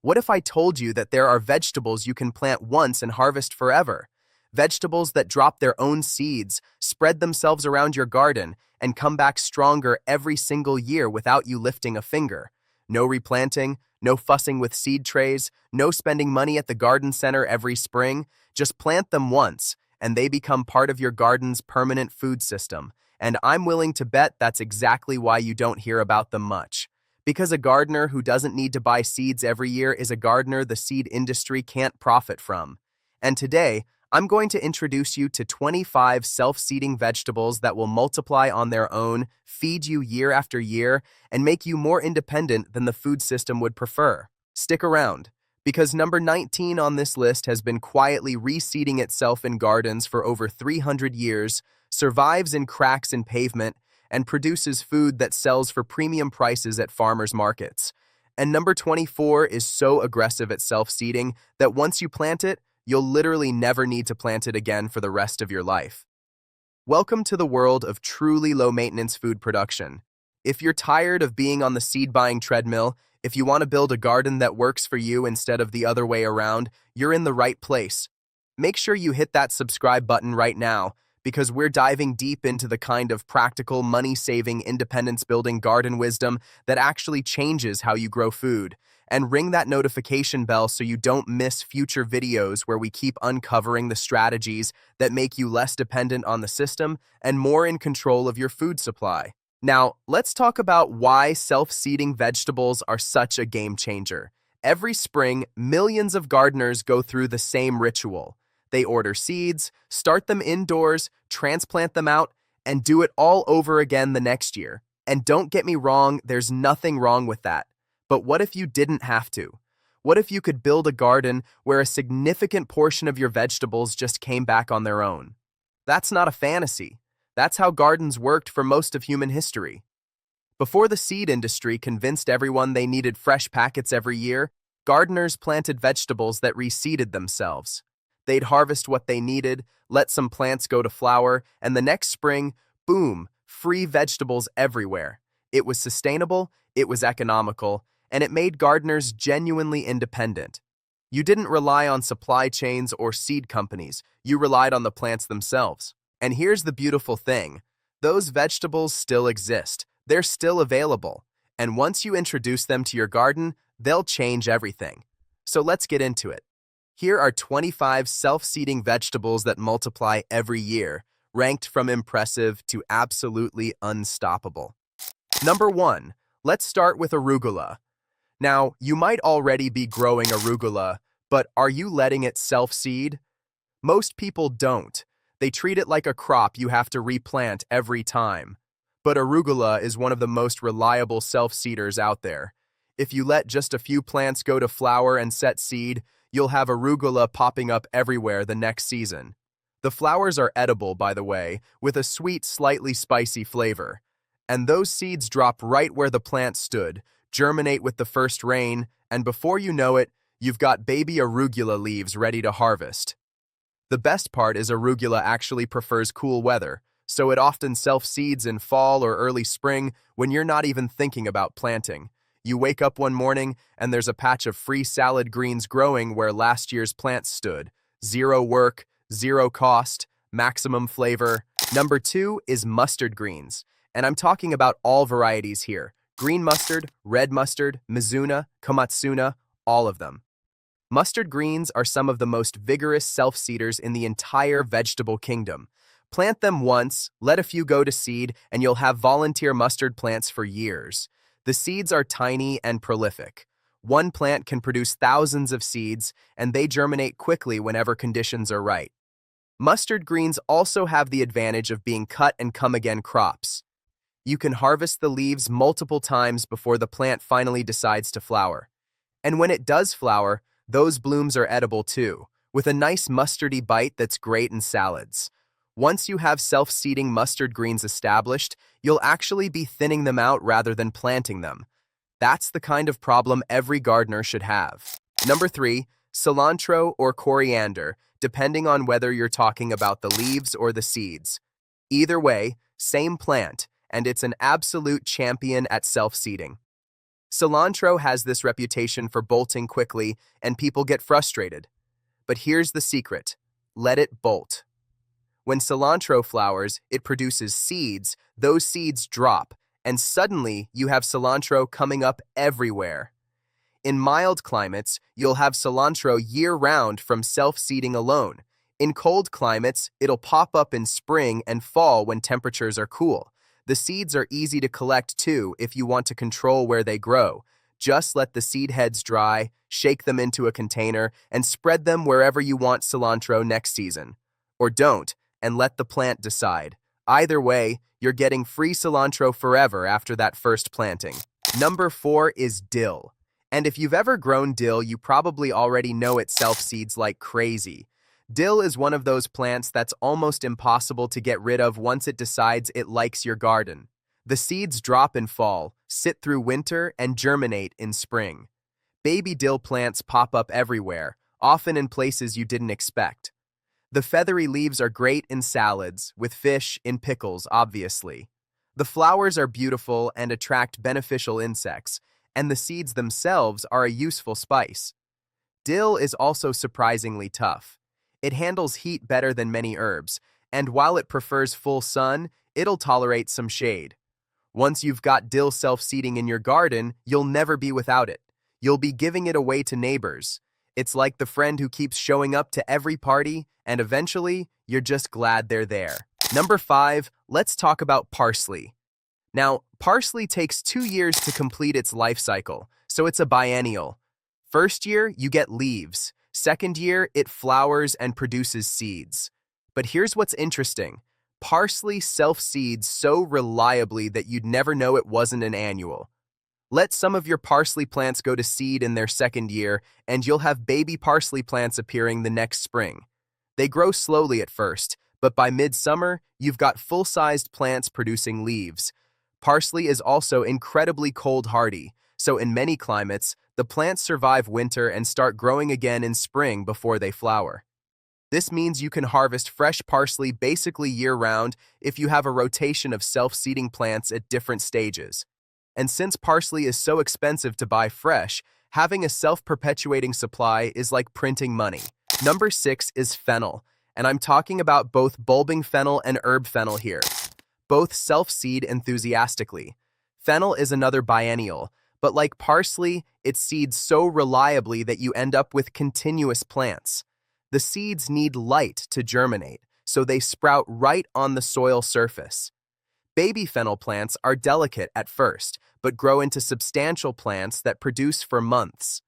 What if I told you that there are vegetables you can plant once and harvest forever? Vegetables that drop their own seeds, spread themselves around your garden, and come back stronger every single year without you lifting a finger. No replanting, no fussing with seed trays, no spending money at the garden center every spring. Just plant them once, and they become part of your garden's permanent food system. And I'm willing to bet that's exactly why you don't hear about them much. Because a gardener who doesn't need to buy seeds every year is a gardener the seed industry can't profit from. And today, I'm going to introduce you to 25 self-seeding vegetables that will multiply on their own, feed you year after year, and make you more independent than the food system would prefer. Stick around, because number 19 on this list has been quietly reseeding itself in gardens for over 300 years, survives in cracks in pavement, and produces food that sells for premium prices at farmers' markets. And number 24 is so aggressive at self-seeding that once you plant it, you'll literally never need to plant it again for the rest of your life. Welcome to the world of truly low-maintenance food production. If you're tired of being on the seed-buying treadmill, if you want to build a garden that works for you instead of the other way around, you're in the right place. Make sure you hit that subscribe button right now, because we're diving deep into the kind of practical, money-saving, independence-building garden wisdom that actually changes how you grow food. And ring that notification bell so you don't miss future videos where we keep uncovering the strategies that make you less dependent on the system and more in control of your food supply. Now, let's talk about why self-seeding vegetables are such a game changer. Every spring, millions of gardeners go through the same ritual. They order seeds, start them indoors, transplant them out, and do it all over again the next year. And don't get me wrong, there's nothing wrong with that. But what if you didn't have to? What if you could build a garden where a significant portion of your vegetables just came back on their own? That's not a fantasy. That's how gardens worked for most of human history. Before the seed industry convinced everyone they needed fresh packets every year, gardeners planted vegetables that reseeded themselves. They'd harvest what they needed, let some plants go to flower, and the next spring, boom, free vegetables everywhere. It was sustainable, it was economical, and it made gardeners genuinely independent. You didn't rely on supply chains or seed companies, you relied on the plants themselves. And here's the beautiful thing, those vegetables still exist, they're still available, and once you introduce them to your garden, they'll change everything. So let's get into it. Here are 25 self-seeding vegetables that multiply every year, ranked from impressive to absolutely unstoppable. Number 1, let's start with arugula. Now, you might already be growing arugula, but are you letting it self-seed? Most people don't. They treat it like a crop you have to replant every time. But arugula is one of the most reliable self-seeders out there. If you let just a few plants go to flower and set seed, you'll have arugula popping up everywhere the next season. The flowers are edible, by the way, with a sweet, slightly spicy flavor. And those seeds drop right where the plant stood, germinate with the first rain, and before you know it, you've got baby arugula leaves ready to harvest. The best part is arugula actually prefers cool weather, so it often self-seeds in fall or early spring when you're not even thinking about planting. You wake up one morning and there's a patch of free salad greens growing where last year's plants stood. Zero work, zero cost, maximum flavor. Number 2 is mustard greens, and I'm talking about all varieties here. Green mustard, red mustard, Mizuna, Komatsuna, all of them. Mustard greens are some of the most vigorous self-seeders in the entire vegetable kingdom. Plant them once, let a few go to seed, and you'll have volunteer mustard plants for years. The seeds are tiny and prolific. One plant can produce thousands of seeds, and they germinate quickly whenever conditions are right. Mustard greens also have the advantage of being cut-and-come-again crops. You can harvest the leaves multiple times before the plant finally decides to flower. And when it does flower, those blooms are edible too, with a nice mustardy bite that's great in salads. Once you have self-seeding mustard greens established, you'll actually be thinning them out rather than planting them. That's the kind of problem every gardener should have. Number 3, cilantro or coriander, depending on whether you're talking about the leaves or the seeds. Either way, same plant, and it's an absolute champion at self-seeding. Cilantro has this reputation for bolting quickly, and people get frustrated. But here's the secret. Let it bolt. When cilantro flowers, it produces seeds. Those seeds drop, and suddenly you have cilantro coming up everywhere. In mild climates, you'll have cilantro year-round from self-seeding alone. In cold climates, it'll pop up in spring and fall when temperatures are cool. The seeds are easy to collect too if you want to control where they grow. Just let the seed heads dry, shake them into a container, and spread them wherever you want cilantro next season. Or don't, and let the plant decide. Either way, you're getting free cilantro forever after that first planting. Number 4 is dill. And if you've ever grown dill, you probably already know it self-seeds like crazy. Dill is one of those plants that's almost impossible to get rid of once it decides it likes your garden. The seeds drop in fall, sit through winter, and germinate in spring. Baby dill plants pop up everywhere, often in places you didn't expect. The feathery leaves are great in salads, with fish, in pickles, obviously. The flowers are beautiful and attract beneficial insects, and the seeds themselves are a useful spice. Dill is also surprisingly tough. It handles heat better than many herbs, and while it prefers full sun, it'll tolerate some shade. Once you've got dill self-seeding in your garden, you'll never be without it. You'll be giving it away to neighbors. It's like the friend who keeps showing up to every party, and eventually, you're just glad they're there. Number 5, let's talk about parsley. Now, parsley takes 2 years to complete its life cycle, so it's a biennial. First year, you get leaves. Second year, it flowers and produces seeds. But here's what's interesting. Parsley self-seeds so reliably that you'd never know it wasn't an annual. Let some of your parsley plants go to seed in their second year, and you'll have baby parsley plants appearing the next spring. They grow slowly at first, but by midsummer, you've got full-sized plants producing leaves. Parsley is also incredibly cold-hardy, so in many climates, the plants survive winter and start growing again in spring before they flower. This means you can harvest fresh parsley basically year-round if you have a rotation of self-seeding plants at different stages. And since parsley is so expensive to buy fresh, having a self-perpetuating supply is like printing money. Number 6 is fennel, and I'm talking about both bulbing fennel and herb fennel here. Both self-seed enthusiastically. Fennel is another biennial, but like parsley, it seeds so reliably that you end up with continuous plants. The seeds need light to germinate, so they sprout right on the soil surface. Baby fennel plants are delicate at first, but grow into substantial plants that produce for months.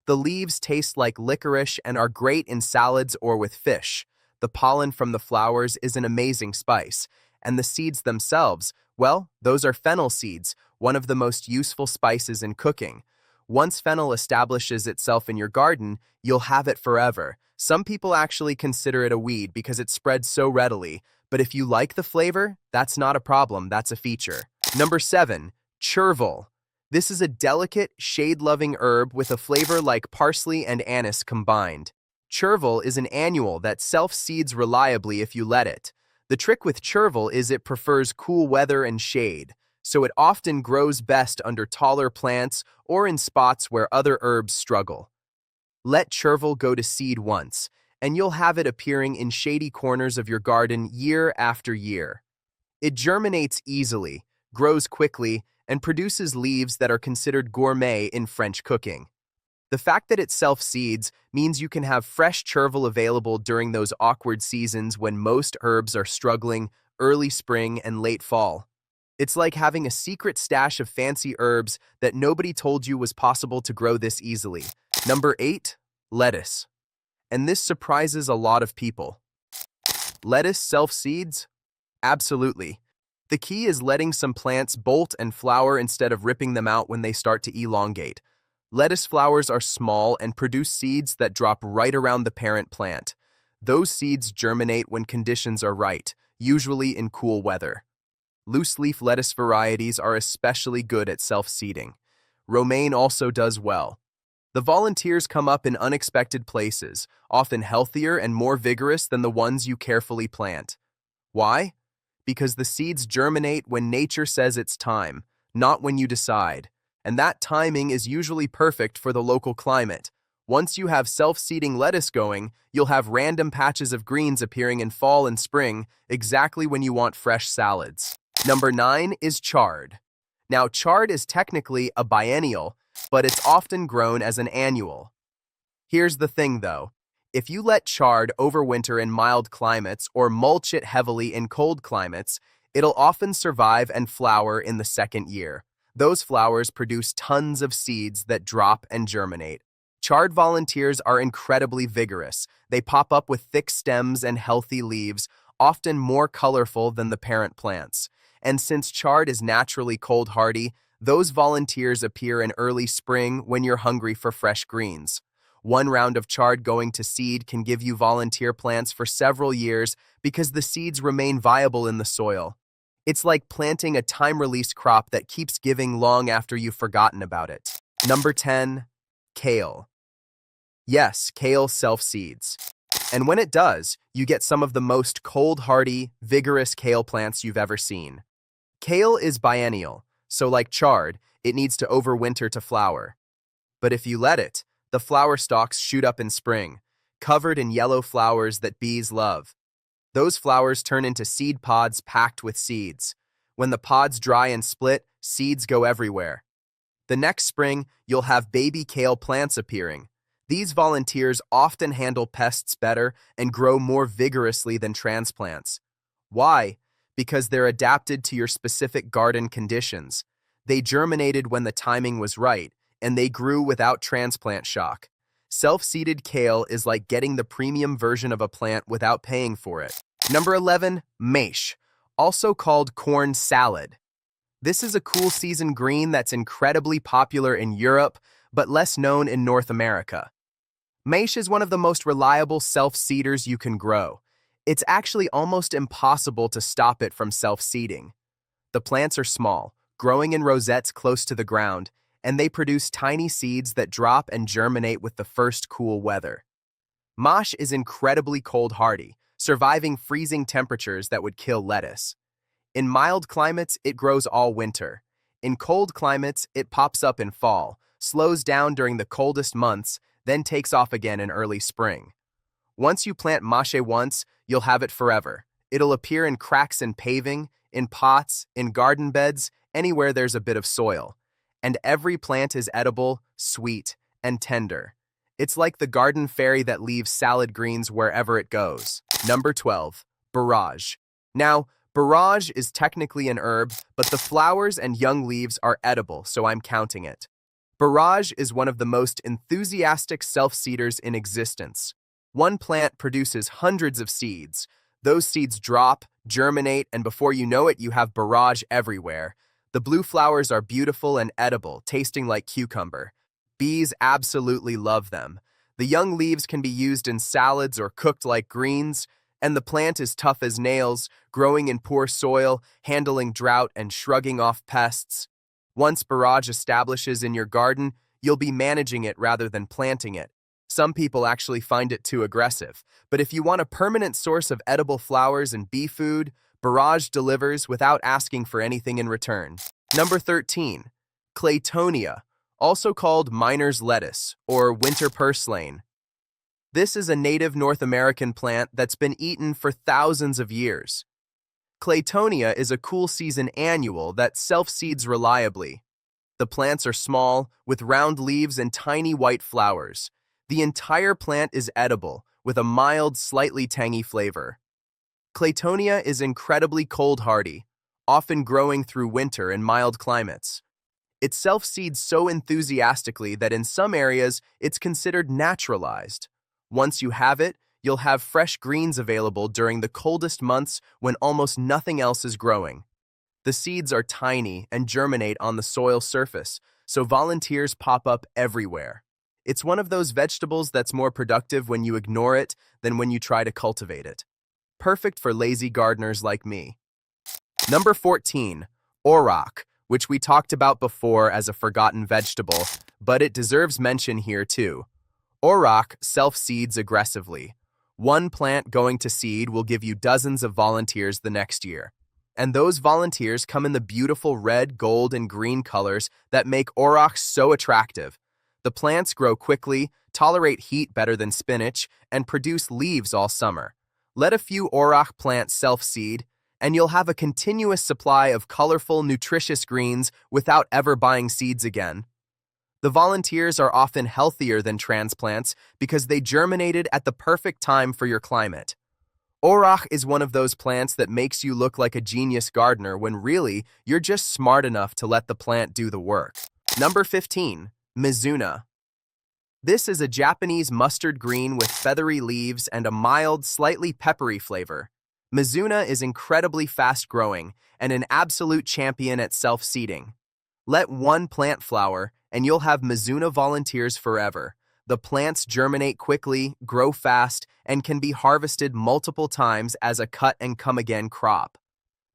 The leaves taste like licorice and are great in salads or with fish. The pollen from the flowers is an amazing spice, and the seeds themselves, well, those are fennel seeds, one of the most useful spices in cooking. Once fennel establishes itself in your garden, you'll have it forever. Some people actually consider it a weed because it spreads so readily, but if you like the flavor, that's not a problem, that's a feature. Number 7, chervil. This is a delicate, shade-loving herb with a flavor like parsley and anise combined. Chervil is an annual that self-seeds reliably if you let it. The trick with chervil is it prefers cool weather and shade, so it often grows best under taller plants or in spots where other herbs struggle. Let chervil go to seed once, and you'll have it appearing in shady corners of your garden year after year. It germinates easily, grows quickly, and produces leaves that are considered gourmet in French cooking. The fact that it self-seeds means you can have fresh chervil available during those awkward seasons when most herbs are struggling, early spring and late fall. It's like having a secret stash of fancy herbs that nobody told you was possible to grow this easily. Number 8, lettuce. And this surprises a lot of people. Lettuce self-seeds? Absolutely. The key is letting some plants bolt and flower instead of ripping them out when they start to elongate. Lettuce flowers are small and produce seeds that drop right around the parent plant. Those seeds germinate when conditions are right, usually in cool weather. Loose-leaf lettuce varieties are especially good at self-seeding. Romaine also does well. The volunteers come up in unexpected places, often healthier and more vigorous than the ones you carefully plant. Why? Because the seeds germinate when nature says it's time, not when you decide. and that timing is usually perfect for the local climate. Once you have self-seeding lettuce going, you'll have random patches of greens appearing in fall and spring, exactly when you want fresh salads. Number 9 is chard. Now, chard is technically a biennial, but it's often grown as an annual. Here's the thing, though. If you let chard overwinter in mild climates or mulch it heavily in cold climates, it'll often survive and flower in the second year. Those flowers produce tons of seeds that drop and germinate. Chard volunteers are incredibly vigorous. They pop up with thick stems and healthy leaves, often more colorful than the parent plants. And since chard is naturally cold-hardy, those volunteers appear in early spring when you're hungry for fresh greens. One round of chard going to seed can give you volunteer plants for several years because the seeds remain viable in the soil. It's like planting a time-release crop that keeps giving long after you've forgotten about it. Number 10, kale. Yes, kale self-seeds. And when it does, you get some of the most cold-hardy, vigorous kale plants you've ever seen. Kale is biennial, so like chard, it needs to overwinter to flower. But if you let it, the flower stalks shoot up in spring, covered in yellow flowers that bees love. Those flowers turn into seed pods packed with seeds. When the pods dry and split, seeds go everywhere. The next spring, you'll have baby kale plants appearing. These volunteers often handle pests better and grow more vigorously than transplants. Why? Because they're adapted to your specific garden conditions. They germinated when the timing was right, and they grew without transplant shock. Self-seeded kale is like getting the premium version of a plant without paying for it. Number 11, maiche, also called corn salad. This is a cool season green that's incredibly popular in Europe, but less known in North America. Maiche is one of the most reliable self-seeders you can grow. It's actually almost impossible to stop it from self-seeding. The plants are small, growing in rosettes close to the ground, and they produce tiny seeds that drop and germinate with the first cool weather. Maiche is incredibly cold-hardy, surviving freezing temperatures that would kill lettuce. In mild climates, it grows all winter. In cold climates, it pops up in fall, slows down during the coldest months, then takes off again in early spring. Once you plant maiche once, you'll have it forever. It'll appear in cracks in paving, in pots, in garden beds, anywhere there's a bit of soil. And every plant is edible, sweet, and tender. It's like the garden fairy that leaves salad greens wherever it goes. Number 12, borage. Now, borage is technically an herb, but the flowers and young leaves are edible, so I'm counting it. Borage is one of the most enthusiastic self-seeders in existence. One plant produces hundreds of seeds. Those seeds drop, germinate, and before you know it, you have borage everywhere. The blue flowers are beautiful and edible, tasting like cucumber. Bees absolutely love them. The young leaves can be used in salads or cooked like greens, and the plant is tough as nails, growing in poor soil, handling drought, and shrugging off pests. Once borage establishes in your garden, you'll be managing it rather than planting it. Some people actually find it too aggressive, but if you want a permanent source of edible flowers and bee food, borage delivers without asking for anything in return. Number 13, Claytonia, also called miner's lettuce or winter purslane. This is a native North American plant that's been eaten for thousands of years. Claytonia is a cool season annual that self-seeds reliably. The plants are small, with round leaves and tiny white flowers. The entire plant is edible, with a mild, slightly tangy flavor. Claytonia is incredibly cold-hardy, often growing through winter in mild climates. It self-seeds so enthusiastically that in some areas it's considered naturalized. Once you have it, you'll have fresh greens available during the coldest months when almost nothing else is growing. The seeds are tiny and germinate on the soil surface, so volunteers pop up everywhere. It's one of those vegetables that's more productive when you ignore it than when you try to cultivate it. Perfect for lazy gardeners like me. Number 14, auroch, which we talked about before as a forgotten vegetable, but it deserves mention here too. Auroch self-seeds aggressively. One plant going to seed will give you dozens of volunteers the next year. And those volunteers come in the beautiful red, gold, and green colors that make aurochs so attractive. The plants grow quickly, tolerate heat better than spinach, and produce leaves all summer. Let a few auroch plants self-seed, and you'll have a continuous supply of colorful, nutritious greens without ever buying seeds again. The volunteers are often healthier than transplants because they germinated at the perfect time for your climate. Auroch is one of those plants that makes you look like a genius gardener when really you're just smart enough to let the plant do the work. Number 15. Mizuna. This is a Japanese mustard green with feathery leaves and a mild, slightly peppery flavor. Mizuna is incredibly fast-growing and an absolute champion at self-seeding. Let one plant flower, and you'll have Mizuna volunteers forever. The plants germinate quickly, grow fast, and can be harvested multiple times as a cut-and-come-again crop.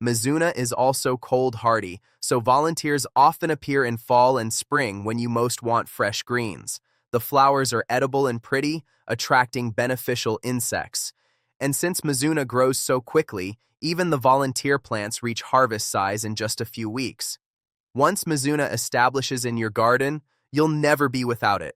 Mizuna is also cold-hardy, so volunteers often appear in fall and spring when you most want fresh greens. The flowers are edible and pretty, attracting beneficial insects. And since Mizuna grows so quickly, even the volunteer plants reach harvest size in just a few weeks. Once Mizuna establishes in your garden, you'll never be without it.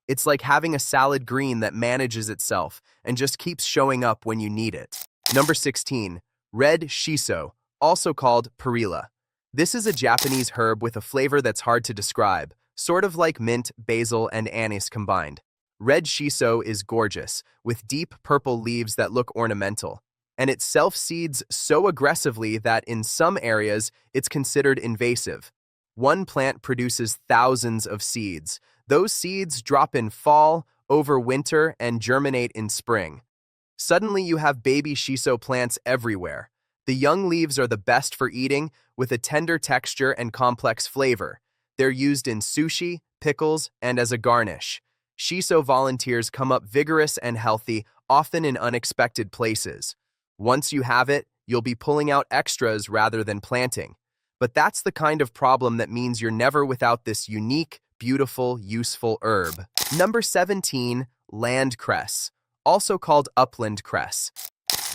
It's like having a salad green that manages itself and just keeps showing up when you need it. Number 16. Red shiso, also called perilla. This is a Japanese herb with a flavor that's hard to describe, sort of like mint, basil, and anise combined. Red shiso is gorgeous, with deep purple leaves that look ornamental, and it self-seeds so aggressively that in some areas it's considered invasive. One plant produces thousands of seeds. Those seeds drop in fall, over winter, and germinate in spring. Suddenly you have baby shiso plants everywhere. The young leaves are the best for eating, with a tender texture and complex flavor. They're used in sushi, pickles, and as a garnish. Shiso volunteers come up vigorous and healthy, often in unexpected places. Once you have it, you'll be pulling out extras rather than planting. But that's the kind of problem that means you're never without this unique, beautiful, useful herb. Number 17. Land cress, also called upland cress.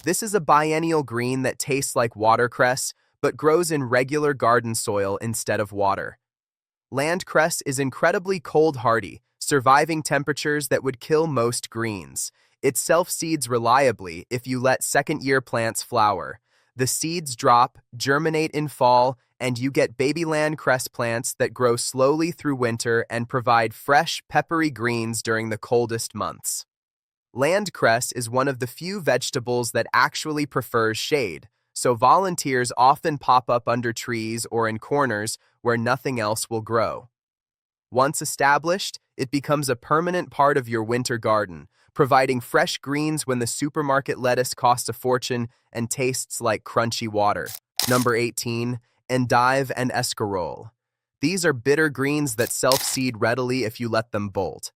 This is a biennial green that tastes like watercress, but grows in regular garden soil instead of water. Land cress is incredibly cold-hardy, surviving temperatures that would kill most greens. It self-seeds reliably if you let second-year plants flower. The seeds drop, germinate in fall, and you get baby land cress plants that grow slowly through winter and provide fresh, peppery greens during the coldest months. Land cress is one of the few vegetables that actually prefers shade, so volunteers often pop up under trees or in corners where nothing else will grow. Once established, it becomes a permanent part of your winter garden, providing fresh greens when the supermarket lettuce costs a fortune and tastes like crunchy water. Number 18. Endive and escarole. These are bitter greens that self-seed readily if you let them bolt.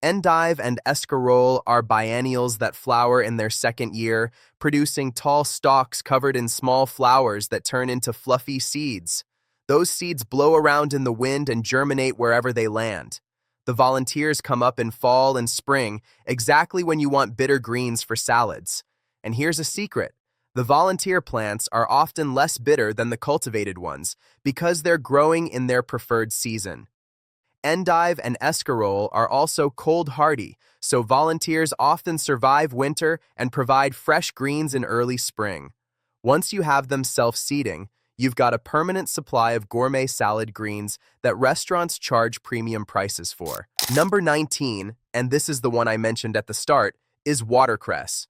Endive and escarole are biennials that flower in their second year, producing tall stalks covered in small flowers that turn into fluffy seeds. Those seeds blow around in the wind and germinate wherever they land. The volunteers come up in fall and spring, exactly when you want bitter greens for salads. And here's a secret. The volunteer plants are often less bitter than the cultivated ones because they're growing in their preferred season. Endive and escarole are also cold-hardy, so volunteers often survive winter and provide fresh greens in early spring. Once you have them self-seeding, you've got a permanent supply of gourmet salad greens that restaurants charge premium prices for. Number 19, and this is the one I mentioned at the start, is watercress.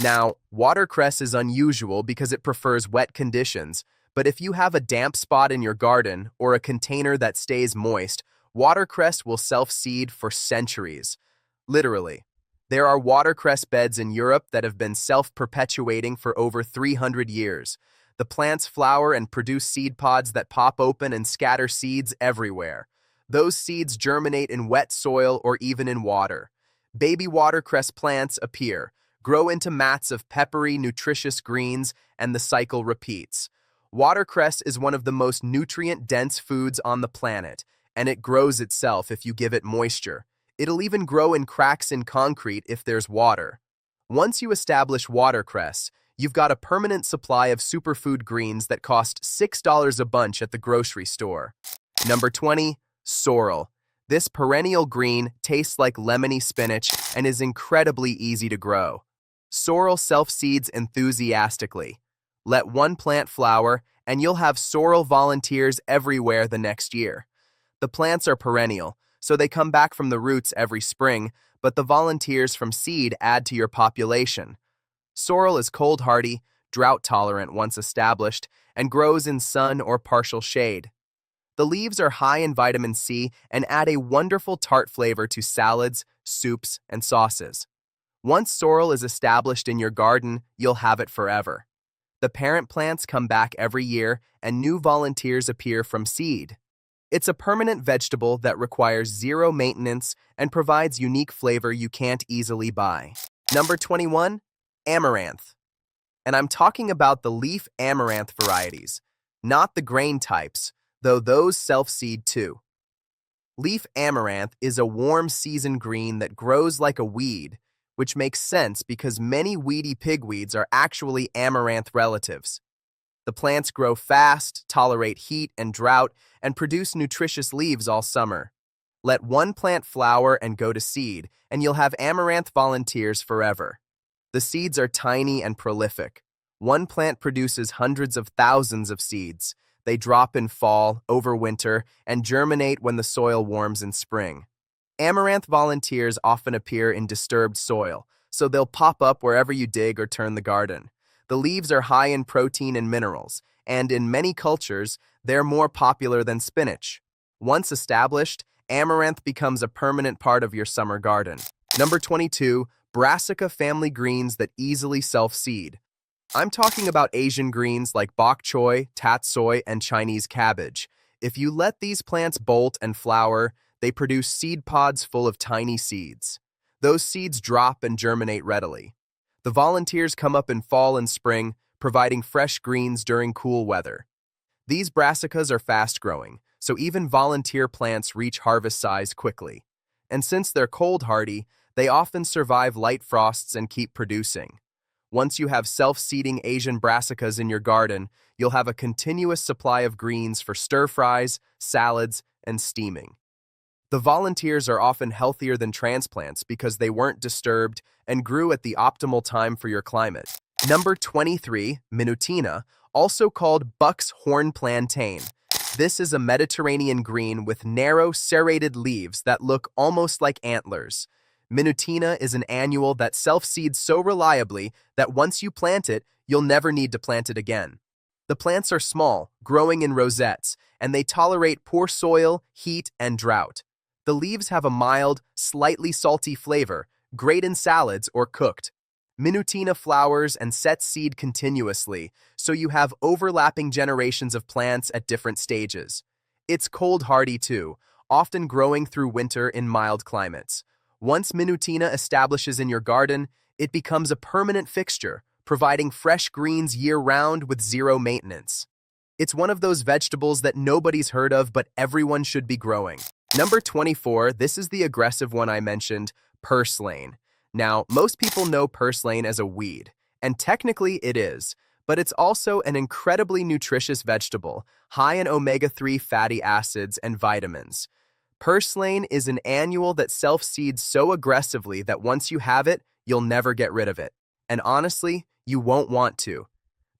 Now, watercress is unusual because it prefers wet conditions, but if you have a damp spot in your garden or a container that stays moist, watercress will self-seed for centuries. Literally. There are watercress beds in Europe that have been self-perpetuating for over 300 years. The plants flower and produce seed pods that pop open and scatter seeds everywhere. Those seeds germinate in wet soil or even in water. Baby watercress plants appear, grow into mats of peppery, nutritious greens, and the cycle repeats. Watercress is one of the most nutrient-dense foods on the planet, and it grows itself if you give it moisture. It'll even grow in cracks in concrete if there's water. Once you establish watercress, You've got a permanent supply of superfood greens that cost $6 a bunch at the grocery store. Number 20, sorrel. This perennial green tastes like lemony spinach and is incredibly easy to grow. Sorrel self-seeds enthusiastically. Let one plant flower, and you'll have sorrel volunteers everywhere the next year. The plants are perennial, so they come back from the roots every spring, but the volunteers from seed add to your population. Sorrel is cold-hardy, drought-tolerant once established, and grows in sun or partial shade. The leaves are high in vitamin C and add a wonderful tart flavor to salads, soups, and sauces. Once sorrel is established in your garden, you'll have it forever. The parent plants come back every year, and new volunteers appear from seed. It's a permanent vegetable that requires zero maintenance and provides unique flavor you can't easily buy. Number 21, amaranth. And I'm talking about the leaf amaranth varieties, not the grain types, though those self-seed too. Leaf amaranth is a warm season green that grows like a weed, which makes sense because many weedy pigweeds are actually amaranth relatives. The plants grow fast, tolerate heat and drought, and produce nutritious leaves all summer. Let one plant flower and go to seed, and you'll have amaranth volunteers forever. The seeds are tiny and prolific. One plant produces hundreds of thousands of seeds. They drop in fall, overwinter, and germinate when the soil warms in spring. Amaranth volunteers often appear in disturbed soil, so they'll pop up wherever you dig or turn the garden. The leaves are high in protein and minerals, and in many cultures, they're more popular than spinach. Once established, amaranth becomes a permanent part of your summer garden. Number 22, brassica family greens that easily self-seed. I'm talking about Asian greens like bok choy, tatsoi, and Chinese cabbage. If you let these plants bolt and flower, they produce seed pods full of tiny seeds. Those seeds drop and germinate readily. The volunteers come up in fall and spring, providing fresh greens during cool weather. These brassicas are fast-growing, so even volunteer plants reach harvest size quickly. And since they're cold-hardy, they often survive light frosts and keep producing. Once you have self-seeding Asian brassicas in your garden, you'll have a continuous supply of greens for stir-fries, salads, and steaming. The volunteers are often healthier than transplants because they weren't disturbed and grew at the optimal time for your climate. Number 23, minutina, also called Buck's horn plantain. This is a Mediterranean green with narrow, serrated leaves that look almost like antlers. Minutina is an annual that self-seeds so reliably that once you plant it, you'll never need to plant it again. The plants are small, growing in rosettes, and they tolerate poor soil, heat, and drought. The leaves have a mild, slightly salty flavor, great in salads or cooked. Minutina flowers and sets seed continuously, so you have overlapping generations of plants at different stages. It's cold-hardy too, often growing through winter in mild climates. Once minutina establishes in your garden, it becomes a permanent fixture, providing fresh greens year-round with zero maintenance. It's one of those vegetables that nobody's heard of but everyone should be growing. Number 24, this is the aggressive one I mentioned, purslane. Now, most people know purslane as a weed, and technically it is, but it's also an incredibly nutritious vegetable, high in omega-3 fatty acids and vitamins. Purslane is an annual that self-seeds so aggressively that once you have it, you'll never get rid of it. And honestly, you won't want to.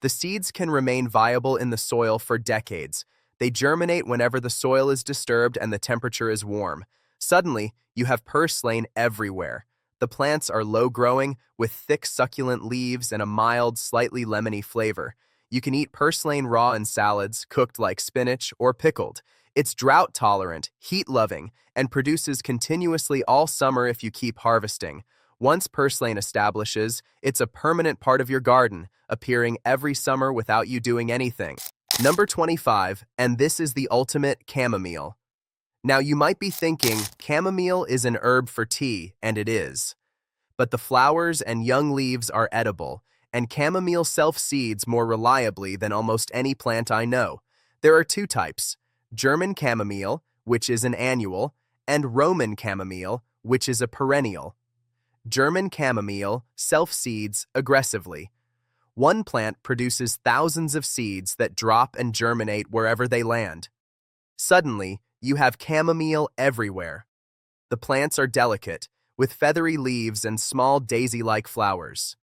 The seeds can remain viable in the soil for decades. They germinate whenever the soil is disturbed and the temperature is warm. Suddenly, you have purslane everywhere. The plants are low-growing, with thick, succulent leaves and a mild, slightly lemony flavor. You can eat purslane raw in salads, cooked like spinach, or pickled. It's drought-tolerant, heat-loving, and produces continuously all summer if you keep harvesting. Once purslane establishes, it's a permanent part of your garden, appearing every summer without you doing anything. Number 25, and this is the ultimate chamomile. Now you might be thinking, chamomile is an herb for tea, and it is. But the flowers and young leaves are edible, and chamomile self-seeds more reliably than almost any plant I know. There are two types, German chamomile, which is an annual, and Roman chamomile, which is a perennial. German chamomile self-seeds aggressively. One plant produces thousands of seeds that drop and germinate wherever they land. Suddenly, you have chamomile everywhere. The plants are delicate, with feathery leaves and small daisy-like flowers.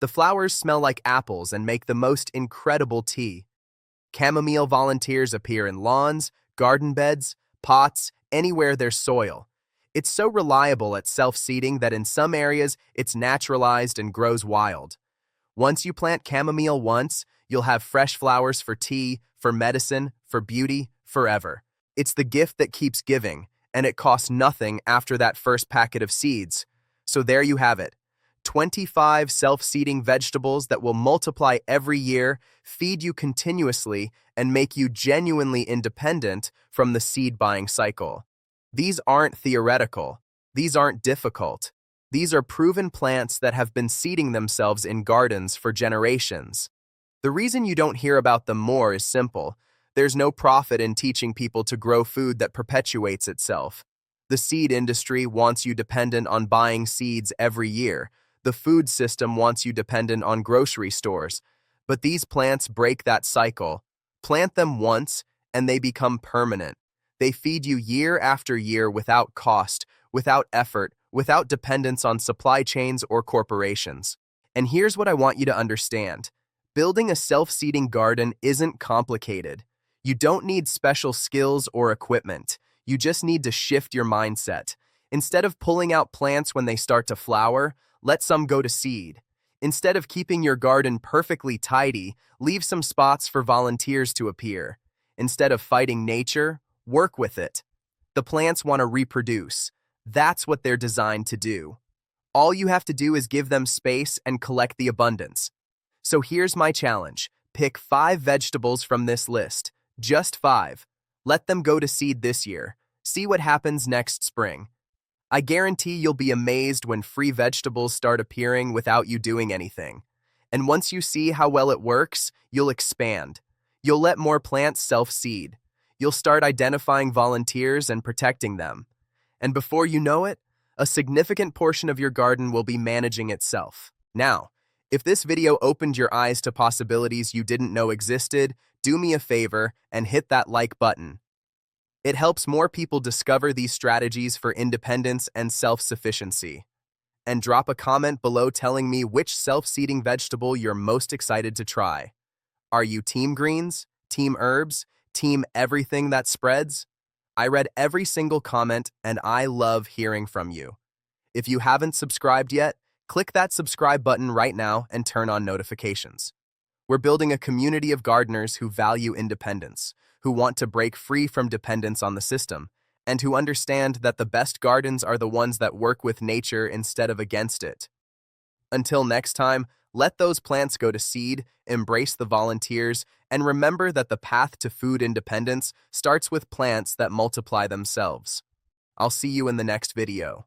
The flowers smell like apples and make the most incredible tea. Chamomile volunteers appear in lawns, garden beds, pots, anywhere there's soil. It's so reliable at self-seeding that in some areas it's naturalized and grows wild. Once you plant chamomile once, you'll have fresh flowers for tea, for medicine, for beauty, forever. It's the gift that keeps giving, and it costs nothing after that first packet of seeds. So there you have it. 25 self-seeding vegetables that will multiply every year, feed you continuously, and make you genuinely independent from the seed-buying cycle. These aren't theoretical. These aren't difficult. These are proven plants that have been seeding themselves in gardens for generations. The reason you don't hear about them more is simple. There's no profit in teaching people to grow food that perpetuates itself. The seed industry wants you dependent on buying seeds every year. The food system wants you dependent on grocery stores. But these plants break that cycle. Plant them once, and they become permanent. They feed you year after year without cost, without effort, without dependence on supply chains or corporations. And here's what I want you to understand. Building a self-seeding garden isn't complicated. You don't need special skills or equipment. You just need to shift your mindset. Instead of pulling out plants when they start to flower, let some go to seed. Instead of keeping your garden perfectly tidy, leave some spots for volunteers to appear. Instead of fighting nature, work with it. The plants want to reproduce. That's what they're designed to do. All you have to do is give them space and collect the abundance. So here's my challenge. Pick 5 vegetables from this list. Just 5. Let them go to seed this year. See what happens next spring. I guarantee you'll be amazed when free vegetables start appearing without you doing anything. And once you see how well it works, you'll expand. You'll let more plants self-seed. You'll start identifying volunteers and protecting them. And before you know it, a significant portion of your garden will be managing itself. Now, if this video opened your eyes to possibilities you didn't know existed, do me a favor and hit that like button. It helps more people discover these strategies for independence and self-sufficiency. And drop a comment below telling me which self-seeding vegetable you're most excited to try. Are you team greens, team herbs, team everything that spreads? I read every single comment and I love hearing from you. If you haven't subscribed yet, click that subscribe button right now and turn on notifications. We're building a community of gardeners who value independence, who want to break free from dependence on the system, and who understand that the best gardens are the ones that work with nature instead of against it. Until next time, let those plants go to seed, embrace the volunteers, and remember that the path to food independence starts with plants that multiply themselves. I'll see you in the next video.